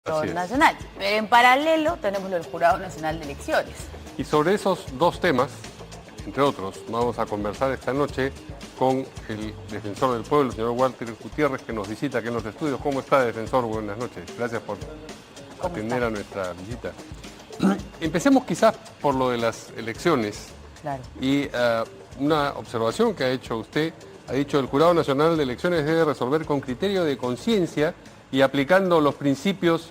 Así es. nacional. Pero en paralelo tenemos el Jurado Nacional de Elecciones. Y sobre esos dos temas, entre otros, vamos a conversar esta noche con el defensor del pueblo, el señor Walter Gutiérrez, que nos visita aquí en los estudios. ¿Cómo está, defensor? Buenas noches. Gracias por atender a nuestra visita. Empecemos quizás por lo de las elecciones. Claro. Y una observación que ha hecho usted, ha dicho: el Jurado Nacional de Elecciones debe resolver con criterio de conciencia y aplicando los principios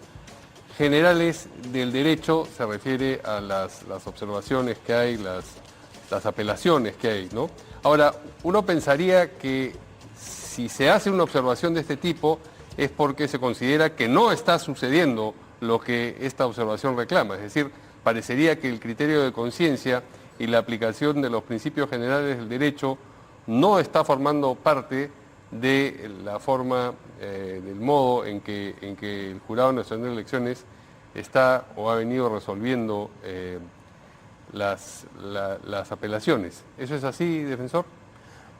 generales del derecho. Se refiere a las observaciones que hay, las apelaciones que hay, ¿no? Ahora, uno pensaría que si se hace una observación de este tipo es porque se considera que no está sucediendo lo que esta observación reclama. Es decir, parecería que el criterio de conciencia y la aplicación de los principios generales del derecho no está formando parte de la forma, del modo en que el Jurado Nacional de Elecciones está o ha venido resolviendo las apelaciones. ¿Eso es así, defensor?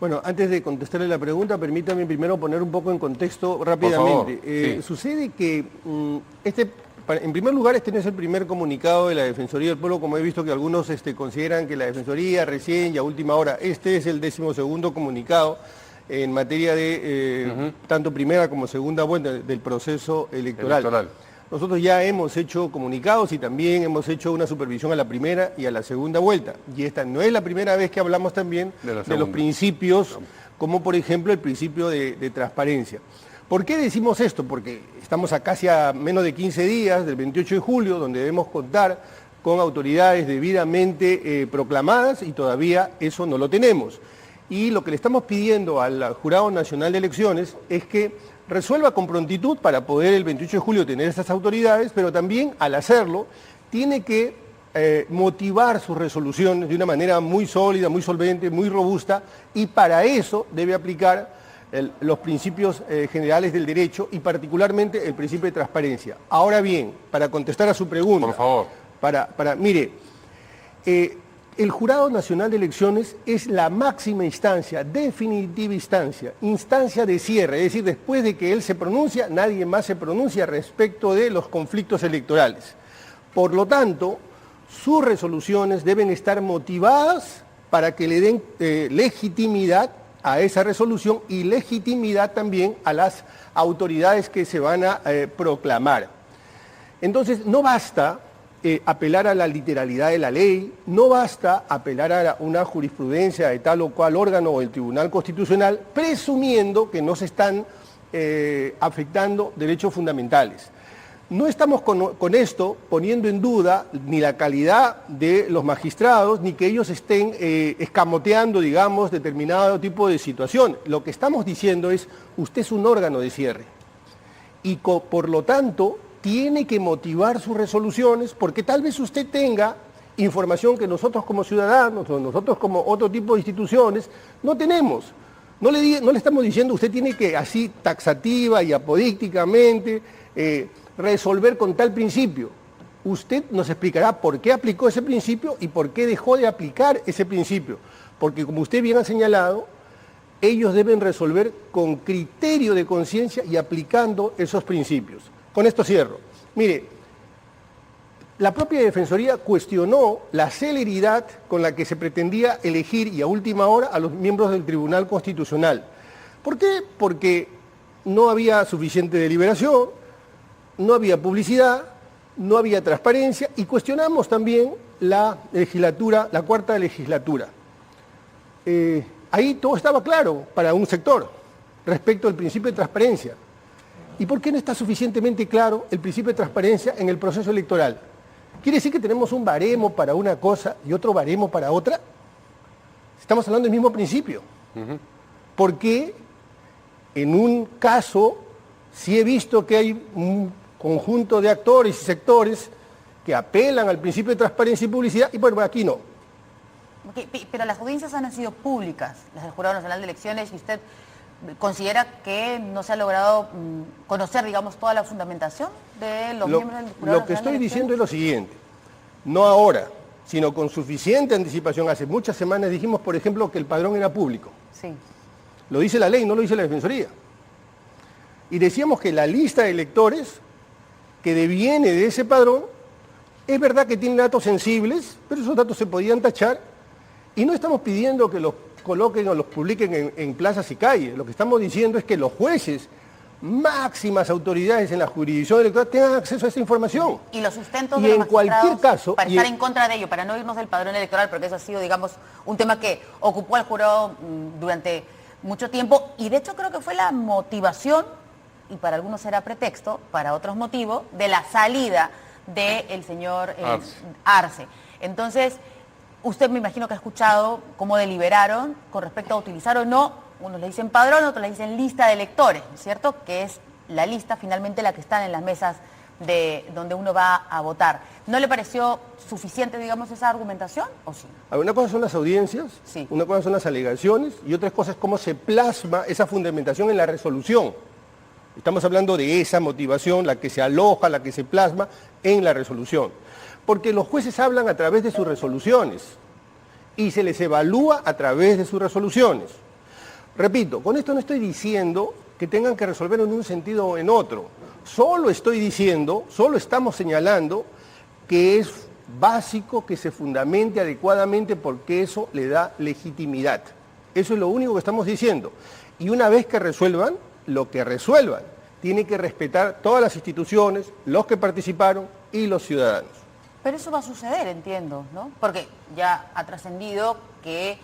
Bueno, antes de contestarle la pregunta, permítame primero poner un poco en contexto rápidamente. Por favor, sí. Sucede que en primer lugar, este no es el primer comunicado de la Defensoría del Pueblo, como he visto que algunos consideran que la Defensoría recién y a última hora. Este es el 12º comunicado en materia de tanto primera como segunda vuelta del proceso electoral. Nosotros ya hemos hecho comunicados y también hemos hecho una supervisión a la primera y a la segunda vuelta. Y esta no es la primera vez que hablamos también de los principios, como por ejemplo el principio de transparencia. ¿Por qué decimos esto? Porque estamos a casi a menos de 15 días del 28 de julio, donde debemos contar con autoridades debidamente proclamadas y todavía eso no lo tenemos. Y lo que le estamos pidiendo al Jurado Nacional de Elecciones es que resuelva con prontitud para poder el 28 de julio tener estas autoridades, pero también al hacerlo tiene que motivar sus resoluciones de una manera muy sólida, muy solvente, muy robusta, y para eso debe aplicar los principios generales del derecho y particularmente el principio de transparencia. Ahora bien, para contestar a su pregunta, por favor. Mire, el Jurado Nacional de Elecciones es la máxima instancia, definitiva instancia de cierre, es decir, después de que él se pronuncia, nadie más se pronuncia respecto de los conflictos electorales. Por lo tanto, sus resoluciones deben estar motivadas para que le den legitimidad a esa resolución y legitimidad también a las autoridades que se van a proclamar. Entonces, no basta apelar a la literalidad de la ley, no basta apelar a una jurisprudencia de tal o cual órgano o el Tribunal Constitucional, presumiendo que no se están afectando derechos fundamentales. No estamos con esto poniendo en duda ni la calidad de los magistrados, ni que ellos estén escamoteando, digamos, determinado tipo de situación. Lo que estamos diciendo es, usted es un órgano de cierre y por lo tanto tiene que motivar sus resoluciones, porque tal vez usted tenga información que nosotros como ciudadanos o nosotros como otro tipo de instituciones no tenemos. No le estamos diciendo usted tiene que así taxativa y apodícticamente resolver con tal principio. Usted nos explicará por qué aplicó ese principio y por qué dejó de aplicar ese principio. Porque como usted bien ha señalado, ellos deben resolver con criterio de conciencia y aplicando esos principios. Con esto cierro. Mire, la propia Defensoría cuestionó la celeridad con la que se pretendía elegir y a última hora a los miembros del Tribunal Constitucional. ¿Por qué? Porque no había suficiente deliberación, no había publicidad, no había transparencia y cuestionamos también la legislatura, la cuarta legislatura. Ahí todo estaba claro para un sector respecto al principio de transparencia. ¿Y por qué no está suficientemente claro el principio de transparencia en el proceso electoral? ¿Quiere decir que tenemos un baremo para una cosa y otro baremo para otra? Estamos hablando del mismo principio. ¿Por qué en un caso sí he visto que hay un conjunto de actores y sectores que apelan al principio de transparencia y publicidad y bueno, aquí no? Pero las audiencias han sido públicas, las del Jurado Nacional de Elecciones, y usted considera que no se ha logrado conocer, digamos, toda la fundamentación de los miembros del Jurado Nacional. Lo que estoy diciendo es lo siguiente, no ahora, sino con suficiente anticipación. Hace muchas semanas dijimos, por ejemplo, que el padrón era público. Sí. Lo dice la ley, no lo dice la Defensoría. Y decíamos que la lista de electores que deviene de ese padrón, es verdad que tiene datos sensibles, pero esos datos se podían tachar y no estamos pidiendo que los coloquen o los publiquen en plazas y calles. Lo que estamos diciendo es que los jueces, máximas autoridades en la jurisdicción electoral, tengan acceso a esa información. Y los sustentos Y de los en cualquier magistrados caso, para estar en contra de ello, para no irnos del padrón electoral, porque eso ha sido, digamos, un tema que ocupó al jurado durante mucho tiempo, y de hecho creo que fue la motivación, y para algunos era pretexto, para otros motivos, de la salida del señor Arce. Entonces, usted me imagino que ha escuchado cómo deliberaron con respecto a utilizar o no, unos le dicen padrón, otros le dicen lista de electores, ¿cierto? Que es la lista finalmente la que están en las mesas de donde uno va a votar. ¿No le pareció suficiente, digamos, esa argumentación o sí? Una cosa son las audiencias, sí, una cosa son las alegaciones y otra cosa es cómo se plasma esa fundamentación en la resolución. Estamos hablando de esa motivación, la que se aloja, la que se plasma en la resolución. Porque los jueces hablan a través de sus resoluciones y se les evalúa a través de sus resoluciones. Repito, con esto no estoy diciendo que tengan que resolver en un sentido o en otro. Solo estoy diciendo, solo estamos señalando que es básico que se fundamente adecuadamente porque eso le da legitimidad. Eso es lo único que estamos diciendo. Y una vez que resuelvan, lo que resuelvan, tiene que respetar todas las instituciones, los que participaron y los ciudadanos. Pero eso va a suceder, entiendo, ¿no? Porque ya ha trascendido que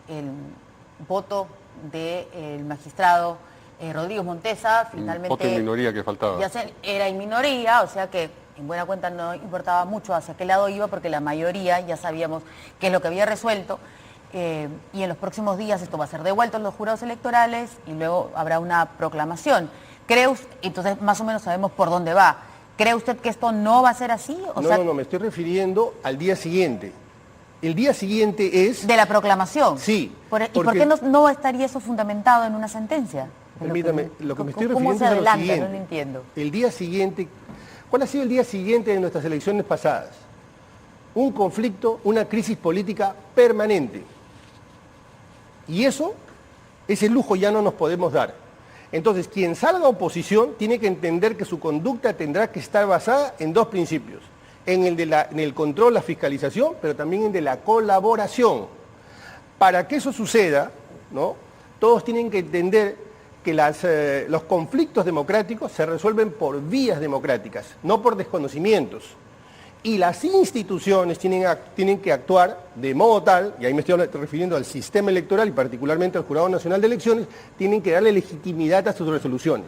el voto del magistrado Rodríguez Montesa finalmente... Voto en minoría que faltaba. Ya era en minoría, o sea que en buena cuenta no importaba mucho hacia qué lado iba porque la mayoría ya sabíamos qué es lo que había resuelto. Y en los próximos días esto va a ser devuelto a los jurados electorales y luego habrá una proclamación. ¿Cree usted, entonces más o menos sabemos por dónde va? ¿Cree usted que esto no va a ser así? No, me estoy refiriendo al día siguiente. El día siguiente es... ¿De la proclamación? Sí. ¿Y por qué no estaría eso fundamentado en una sentencia? Permítame, lo que me estoy ¿Cómo refiriendo se es a lo adelanta? siguiente. No lo entiendo. El día siguiente, ¿cuál ha sido el día siguiente de nuestras elecciones pasadas? Un conflicto, una crisis política permanente. Y eso, ese lujo ya no nos podemos dar. Entonces, quien salga a oposición tiene que entender que su conducta tendrá que estar basada en dos principios. En el control, la fiscalización, pero también en el de la colaboración. Para que eso suceda, ¿no? Todos tienen que entender que los conflictos democráticos se resuelven por vías democráticas, no por desconocimientos. Y las instituciones tienen que actuar de modo tal, y ahí me estoy refiriendo al sistema electoral y particularmente al Jurado Nacional de Elecciones, tienen que darle legitimidad a sus resoluciones.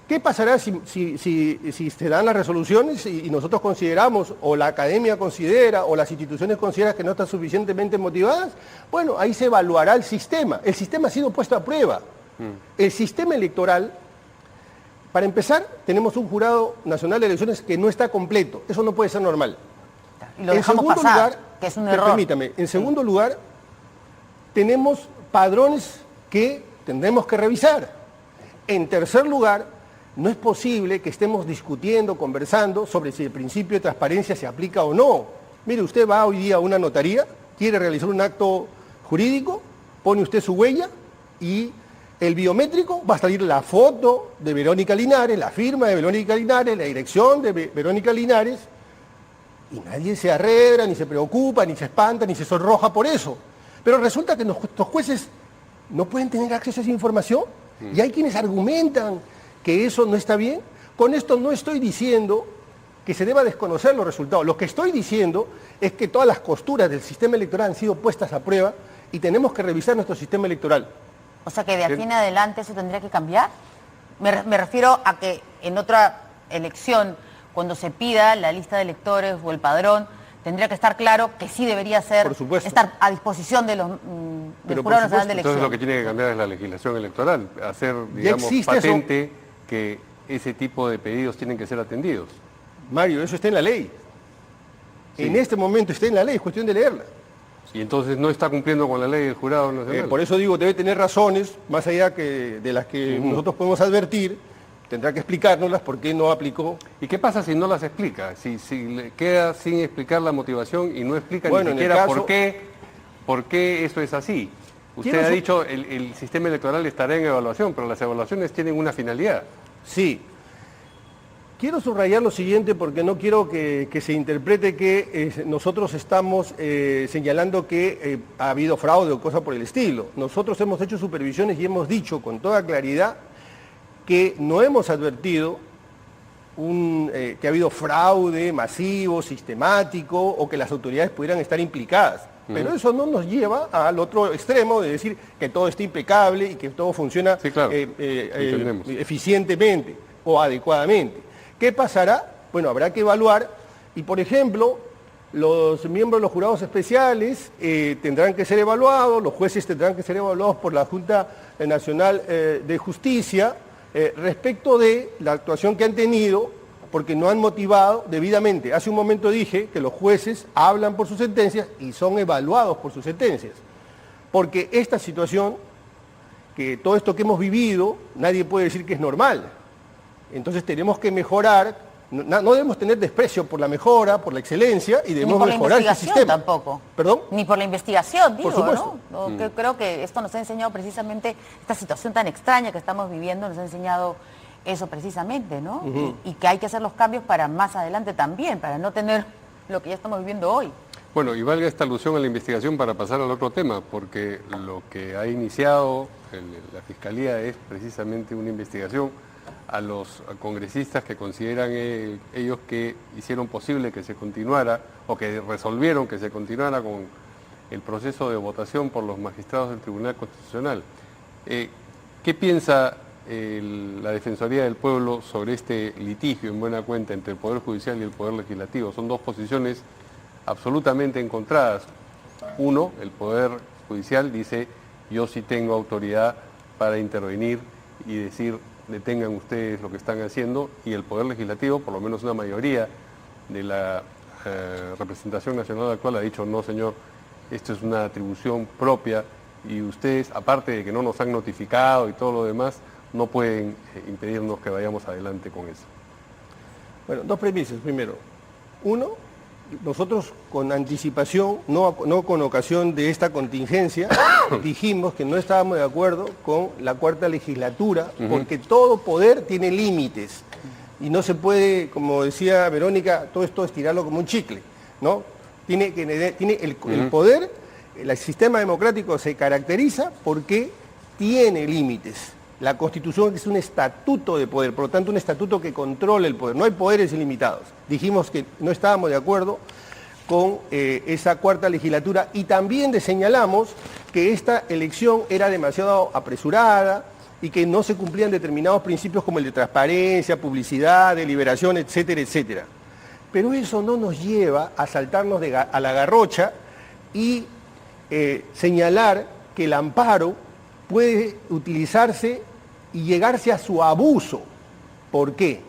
¿Qué pasará si se dan las resoluciones y nosotros consideramos, o la academia considera, o las instituciones consideran que no están suficientemente motivadas? Bueno, ahí se evaluará el sistema. El sistema ha sido puesto a prueba. El sistema electoral, para empezar, tenemos un Jurado Nacional de Elecciones que no está completo. Eso no puede ser normal. Y lo dejamos pasar, que es un error. Permítame, en segundo lugar, tenemos padrones que tendremos que revisar. En tercer lugar, no es posible que estemos discutiendo, conversando sobre si el principio de transparencia se aplica o no. Mire, usted va hoy día a una notaría, quiere realizar un acto jurídico, pone usted su huella y el biométrico va a salir la foto de Verónica Linares, la firma de Verónica Linares, la dirección de Verónica Linares, y nadie se arredra, ni se preocupa, ni se espanta, ni se sonroja por eso. Pero resulta que nuestros jueces no pueden tener acceso a esa información, y hay quienes argumentan que eso no está bien. Con esto no estoy diciendo que se deba desconocer los resultados. Lo que estoy diciendo es que todas las costuras del sistema electoral han sido puestas a prueba y tenemos que revisar nuestro sistema electoral. O sea que de aquí en adelante eso tendría que cambiar. Me refiero a que en otra elección, cuando se pida la lista de electores o el padrón, tendría que estar claro que sí debería ser, estar a disposición de los del Jurado Nacional de Elecciones. Entonces lo que tiene que cambiar es la legislación electoral, hacer, digamos, patente que ese tipo de pedidos tienen que ser atendidos. Mario, eso está en la ley. Sí. En este momento está en la ley, es cuestión de leerla. Y entonces no está cumpliendo con la ley del Jurado Nacional. Por eso digo, debe tener razones, más allá de las que nosotros podemos advertir, tendrá que explicárnoslas por qué no aplicó. ¿Y qué pasa si no las explica? Si le queda sin explicar la motivación y no explica ni siquiera caso, por qué eso es así. Usted ha dicho el sistema electoral estará en evaluación, pero las evaluaciones tienen una finalidad. Sí. Quiero subrayar lo siguiente porque no quiero que se interprete que nosotros estamos señalando que ha habido fraude o cosa por el estilo. Nosotros hemos hecho supervisiones y hemos dicho con toda claridad que no hemos advertido que ha habido fraude masivo, sistemático o que las autoridades pudieran estar implicadas. Pero eso no nos lleva al otro extremo de decir que todo está impecable y que todo funciona sí, claro. eficientemente o adecuadamente. ¿Qué pasará? Bueno, habrá que evaluar y, por ejemplo, los miembros de los jurados especiales tendrán que ser evaluados, los jueces tendrán que ser evaluados por la Junta Nacional de Justicia respecto de la actuación que han tenido, porque no han motivado debidamente. Hace un momento dije que los jueces hablan por sus sentencias y son evaluados por sus sentencias, porque esta situación, que todo esto que hemos vivido, nadie puede decir que es normal. Entonces tenemos que mejorar, no debemos tener desprecio por la mejora, por la excelencia, y debemos mejorar el sistema. Tampoco. ¿Perdón? Ni por la investigación, digo, por supuesto. ¿no? Que creo que esto nos ha enseñado precisamente, esta situación tan extraña que estamos viviendo, nos ha enseñado eso precisamente, ¿no? Y que hay que hacer los cambios para más adelante también, para no tener lo que ya estamos viviendo hoy. Bueno, y valga esta alusión a la investigación para pasar al otro tema, porque lo que ha iniciado la Fiscalía es precisamente una investigación a los congresistas que consideran ellos que hicieron posible que se continuara o que resolvieron que se continuara con el proceso de votación por los magistrados del Tribunal Constitucional. ¿Qué piensa la Defensoría del Pueblo sobre este litigio en buena cuenta entre el Poder Judicial y el Poder Legislativo? Son dos posiciones absolutamente encontradas. Uno, el Poder Judicial dice, yo sí tengo autoridad para intervenir y decir, detengan ustedes lo que están haciendo, y el Poder Legislativo, por lo menos una mayoría de la representación nacional actual, ha dicho, no señor, esto es una atribución propia y ustedes, aparte de que no nos han notificado y todo lo demás, no pueden impedirnos que vayamos adelante con eso. Bueno, dos premisas. Primero, uno, nosotros con anticipación, no con ocasión de esta contingencia, dijimos que no estábamos de acuerdo con la cuarta legislatura, porque todo poder tiene límites y no se puede, como decía Verónica, todo esto estirarlo como un chicle, ¿no? El poder, el sistema democrático se caracteriza porque tiene límites. La Constitución es un estatuto de poder, por lo tanto un estatuto que controla el poder, no hay poderes ilimitados. Dijimos que no estábamos de acuerdo con esa cuarta legislatura y también señalamos que esta elección era demasiado apresurada y que no se cumplían determinados principios como el de transparencia, publicidad, deliberación, etcétera, etcétera. Pero eso no nos lleva a saltarnos a la garrocha y señalar que el amparo puede utilizarse y llegarse a su abuso. ¿Por qué?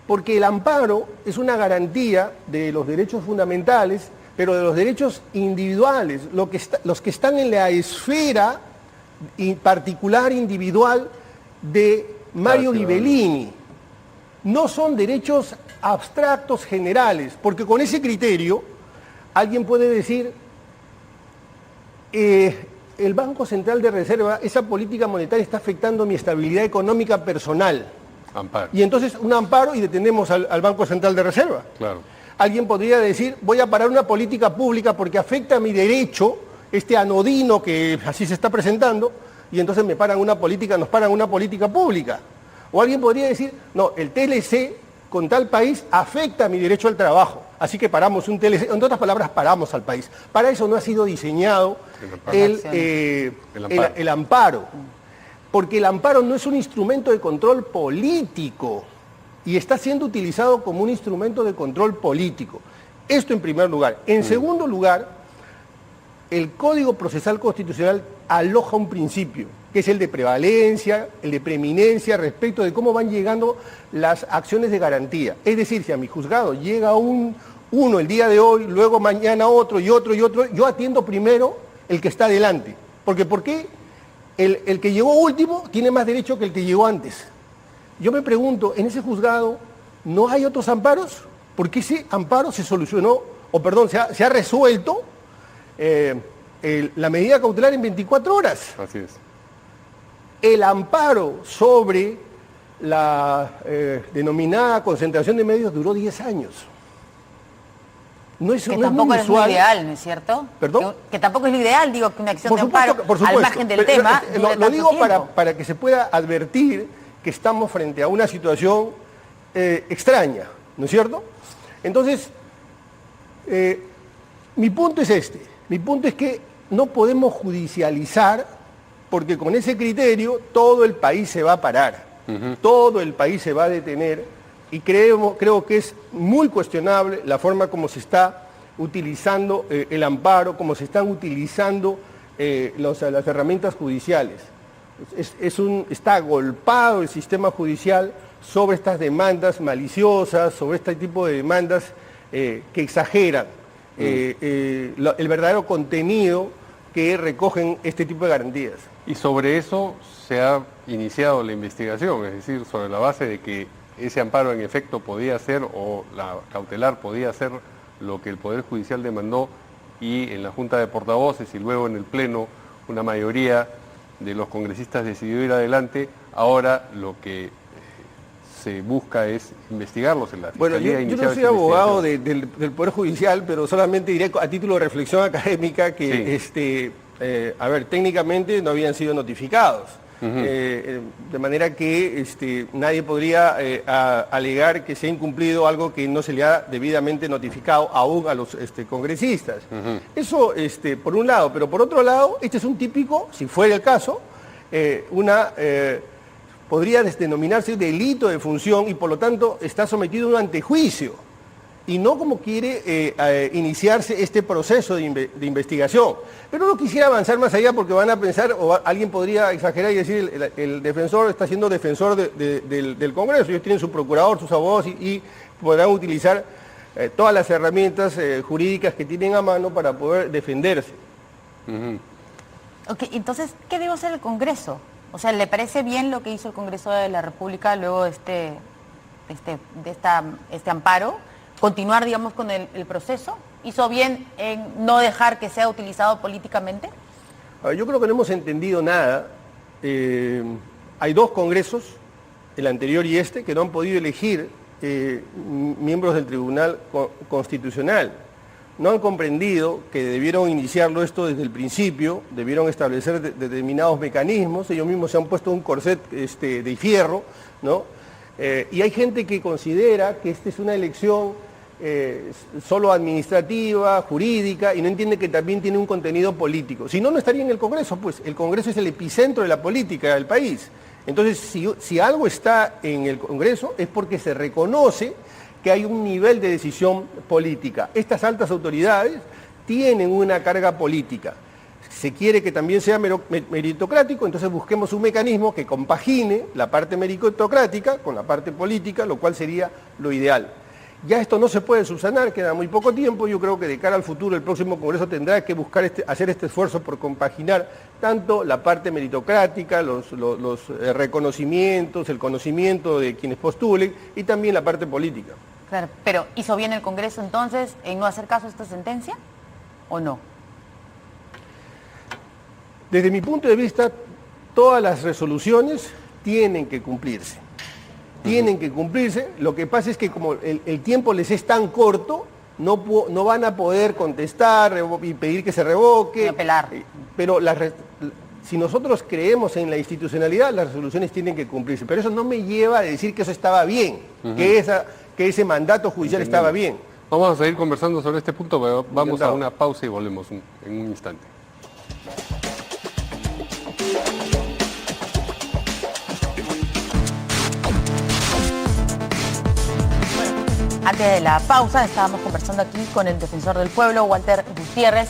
Porque el amparo es una garantía de los derechos fundamentales, pero de los derechos individuales, los que están en la esfera particular individual de Mario Ghibellini. No son derechos abstractos generales, porque con ese criterio alguien puede decir el Banco Central de Reserva, esa política monetaria está afectando mi estabilidad económica personal. Amparo. Y entonces un amparo y detenemos al Banco Central de Reserva. Claro. Alguien podría decir, voy a parar una política pública porque afecta a mi derecho, este anodino que así se está presentando, y entonces nos paran una política pública. O alguien podría decir, no, el TLC con tal país afecta a mi derecho al trabajo, así que paramos un TLC, en otras palabras, paramos al país. Para eso no ha sido diseñado el amparo, porque el amparo no es un instrumento de control político y está siendo utilizado como un instrumento de control político. Esto en primer lugar. En segundo lugar, el Código Procesal Constitucional aloja un principio, que es el de prevalencia, el de preeminencia respecto de cómo van llegando las acciones de garantía. Es decir, si a mi juzgado llega uno el día de hoy, luego mañana otro y otro, yo atiendo primero el que está adelante. Porque ¿por qué el que llegó último tiene más derecho que el que llegó antes? Yo me pregunto, ¿en ese juzgado no hay otros amparos? ¿Por qué ese amparo se solucionó, se ha resuelto la medida cautelar en 24 horas? Así es. El amparo sobre la denominada concentración de medios duró 10 años. No es, que no tampoco es es muy lo usual. ideal, ¿no es cierto? ¿Perdón? Que tampoco es lo ideal, digo, que una acción Por de supuesto, amparo, por al supuesto. margen del Pero, tema, lo dure tanto digo tiempo. para que se pueda advertir que estamos frente a una situación extraña, ¿no es cierto? Entonces, mi punto es este. Mi punto es que no podemos judicializar, porque con ese criterio todo el país se va a parar, todo el país se va a detener, y creo que es muy cuestionable la forma como se está utilizando el amparo, como se están utilizando las herramientas judiciales. Está agolpado el sistema judicial sobre estas demandas maliciosas, sobre este tipo de demandas que exageran el verdadero contenido que recogen este tipo de garantías. Y sobre eso se ha iniciado la investigación, es decir, sobre la base de que ese amparo en efecto podía ser, o la cautelar podía ser lo que el Poder Judicial demandó, y en la Junta de Portavoces y luego en el Pleno una mayoría de los congresistas decidió ir adelante. Ahora lo que se busca es investigarlos en la Bueno, Fiscalía. yo no soy abogado del Poder Judicial, pero solamente diré a título de reflexión académica que, sí, a ver, técnicamente no habían sido notificados. De manera que nadie podría alegar que se ha incumplido algo que no se le ha debidamente notificado aún a los congresistas. Eso por un lado, pero por otro lado, este es un típico, si fuera el caso, podría denominarse delito de función, y por lo tanto está sometido a un antejuicio, y no como quiere iniciarse este proceso de investigación. Pero no quisiera avanzar más allá, porque van a pensar, o alguien podría exagerar y decir, el defensor está siendo defensor del Congreso. Ellos tienen su procurador, sus abogados, y podrán utilizar todas las herramientas jurídicas que tienen a mano para poder defenderse. Ok, entonces, ¿qué debe hacer el Congreso? O sea, ¿le parece bien lo que hizo el Congreso de la República luego de este amparo? ¿Continuar, digamos, con el proceso? ¿Hizo bien en no dejar que sea utilizado políticamente? Yo creo que no hemos entendido nada. Hay dos congresos, el anterior y este, que no han podido elegir miembros del Tribunal Constitucional. No han comprendido que debieron iniciarlo esto desde el principio, debieron establecer determinados mecanismos. Ellos mismos se han puesto un corset de fierro, ¿no? Y hay gente que considera que esta es una elección solo administrativa, jurídica, y no entiende que también tiene un contenido político. Si no, no estaría en el Congreso, pues el Congreso es el epicentro de la política del país. Entonces, si algo está en el Congreso es porque se reconoce que hay un nivel de decisión política. Estas altas autoridades tienen una carga política. Se quiere que también sea meritocrático, entonces busquemos un mecanismo que compagine la parte meritocrática con la parte política, lo cual sería lo ideal. Ya esto no se puede subsanar, queda muy poco tiempo. Yo creo que de cara al futuro el próximo Congreso tendrá que buscar hacer este esfuerzo por compaginar tanto la parte meritocrática, los reconocimientos, el conocimiento de quienes postulen, y también la parte política. Claro, pero ¿hizo bien el Congreso entonces en no hacer caso a esta sentencia o no? Desde mi punto de vista, todas las resoluciones tienen que cumplirse. Tienen que cumplirse. Lo que pasa es que como el tiempo les es tan corto, no van a poder contestar y pedir que se revoque. Y apelar. Pero si nosotros creemos en la institucionalidad, las resoluciones tienen que cumplirse. Pero eso no me lleva a decir que eso estaba bien, que ese mandato judicial estaba bien. Vamos a seguir conversando sobre este punto, pero vamos a una pausa y volvemos en un instante. Antes de la pausa estábamos conversando aquí con el defensor del pueblo, Walter Gutiérrez,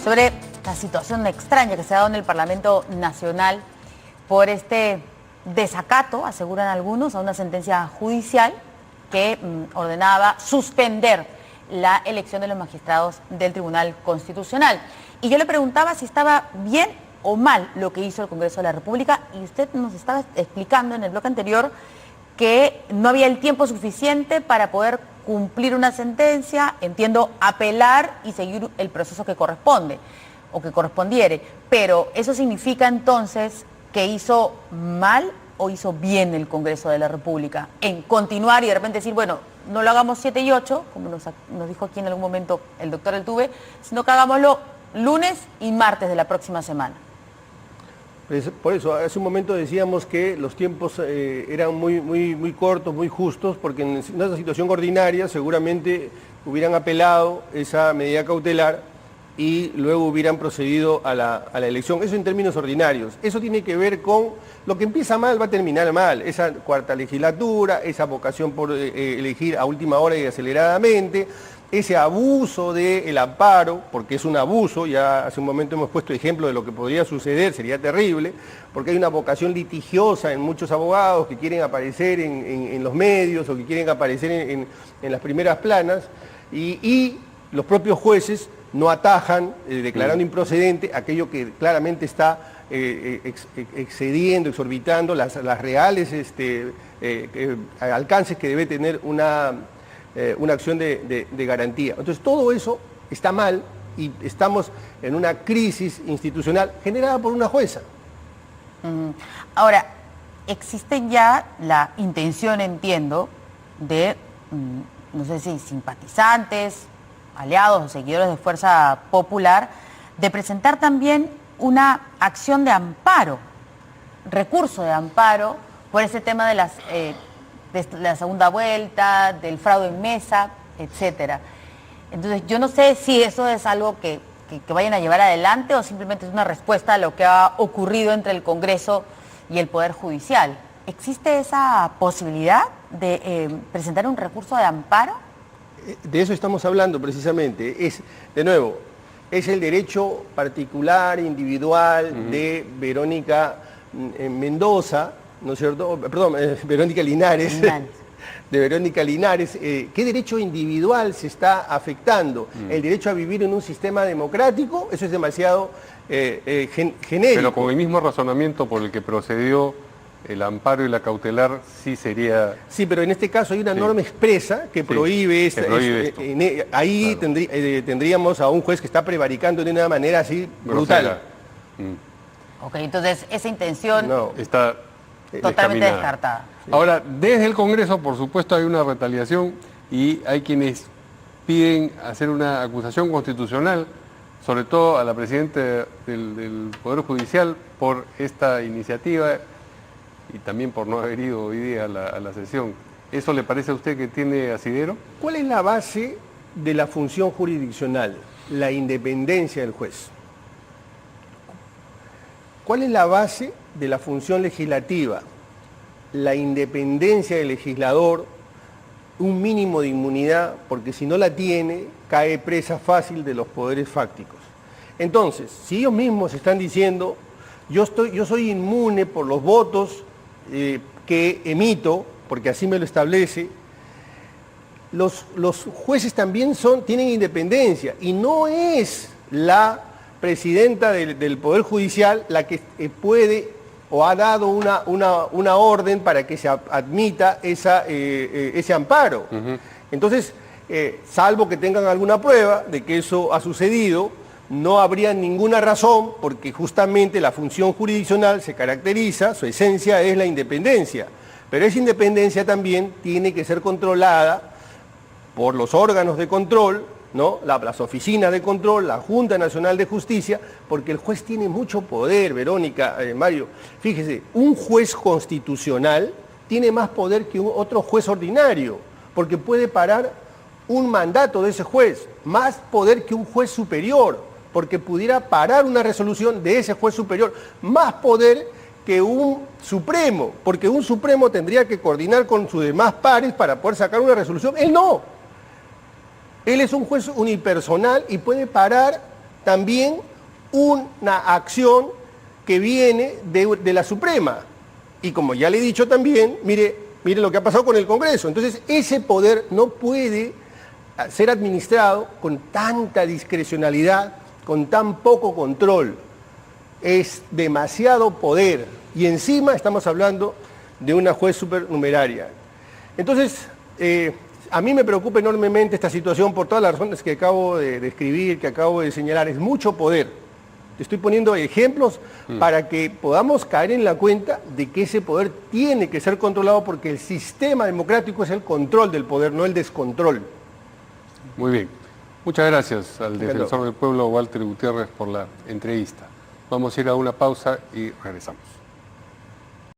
sobre la situación extraña que se ha dado en el Parlamento Nacional por este desacato, aseguran algunos, a una sentencia judicial que ordenaba suspender la elección de los magistrados del Tribunal Constitucional. Y yo le preguntaba si estaba bien o mal lo que hizo el Congreso de la República, y usted nos estaba explicando en el bloque anterior que no había el tiempo suficiente para poder cumplir una sentencia, entiendo, apelar y seguir el proceso que corresponde o que correspondiere. Pero eso significa entonces que hizo mal o hizo bien el Congreso de la República en continuar y de repente decir, bueno, no lo hagamos 7 y 8, como nos dijo aquí en algún momento el doctor Altuve, sino que hagámoslo lunes y martes de la próxima semana? Por eso, hace un momento decíamos que los tiempos eran muy cortos, muy justos, porque en una situación ordinaria seguramente hubieran apelado esa medida cautelar y luego hubieran procedido a la elección. Eso en términos ordinarios. Eso tiene que ver con lo que empieza mal va a terminar mal. Esa cuarta legislatura, esa vocación por elegir a última hora y aceleradamente, ese abuso del amparo, porque es un abuso, ya hace un momento hemos puesto ejemplo de lo que podría suceder, sería terrible, porque hay una vocación litigiosa en muchos abogados que quieren aparecer en los medios o que quieren aparecer en las primeras planas, y los propios jueces no atajan, declarando improcedente aquello que claramente está excediendo, exorbitando las reales alcances que debe tener una acción de garantía. Entonces todo eso está mal y estamos en una crisis institucional generada por una jueza. Ahora, existe ya la intención, entiendo, de, no sé si simpatizantes, aliados o seguidores de Fuerza Popular, de presentar también una acción de amparo, recurso de amparo, por ese tema de la segunda vuelta, del fraude en mesa, etcétera. Entonces, yo no sé si eso es algo que vayan a llevar adelante o simplemente es una respuesta a lo que ha ocurrido entre el Congreso y el Poder Judicial. ¿Existe esa posibilidad de presentar un recurso de amparo? De eso estamos hablando precisamente. De nuevo, es el derecho particular, individual de Verónica Mendoza, ¿no es cierto? Perdón, Verónica Linares. De Verónica Linares. ¿Qué derecho individual se está afectando? ¿El derecho a vivir en un sistema democrático? Eso es demasiado genérico. Pero con el mismo razonamiento por el que procedió el amparo y la cautelar, sí sería... Sí, pero en este caso hay una norma expresa que prohíbe, que prohíbe esto. Ahí claro. Tendríamos a un juez que está prevaricando de una manera así brutal. Ok, entonces esa intención está totalmente descartada. Sí. Ahora, desde el Congreso, por supuesto, hay una retaliación y hay quienes piden hacer una acusación constitucional, sobre todo a la presidenta del Poder Judicial, por esta iniciativa y también por no haber ido hoy día a la sesión. ¿Eso le parece a usted que tiene asidero? ¿Cuál es la base de la función jurisdiccional? La independencia del juez. ¿Cuál es la base de la función legislativa? La independencia del legislador, un mínimo de inmunidad, porque si no la tiene, cae presa fácil de los poderes fácticos. Entonces, si ellos mismos están diciendo, yo soy inmune por los votos que emito, porque así me lo establece, los jueces también tienen independencia, y no es la presidenta del Poder Judicial la que puede o ha dado una orden para que se admita ese amparo. Entonces, salvo que tengan alguna prueba de que eso ha sucedido, no habría ninguna razón, porque justamente la función jurisdiccional se caracteriza, su esencia es la independencia, pero esa independencia también tiene que ser controlada por los órganos de control, ¿no? Las oficinas de control, la Junta Nacional de Justicia, porque el juez tiene mucho poder, Verónica, Mario. Fíjese, un juez constitucional tiene más poder que otro juez ordinario, porque puede parar un mandato de ese juez, más poder que un juez superior, porque pudiera parar una resolución de ese juez superior, más poder que un supremo, porque un supremo tendría que coordinar con sus demás pares para poder sacar una resolución. Él no. Él es un juez unipersonal y puede parar también una acción que viene de la Suprema. Y como ya le he dicho también, mire lo que ha pasado con el Congreso. Entonces, ese poder no puede ser administrado con tanta discrecionalidad, con tan poco control. Es demasiado poder. Y encima estamos hablando de una juez supernumeraria. Entonces, a mí me preocupa enormemente esta situación por todas las razones que acabo de describir, que acabo de señalar. Es mucho poder. Te estoy poniendo ejemplos para que podamos caer en la cuenta de que ese poder tiene que ser controlado porque el sistema democrático es el control del poder, no el descontrol. Muy bien. Muchas gracias al defensor del pueblo, Walter Gutiérrez, por la entrevista. Vamos a ir a una pausa y regresamos.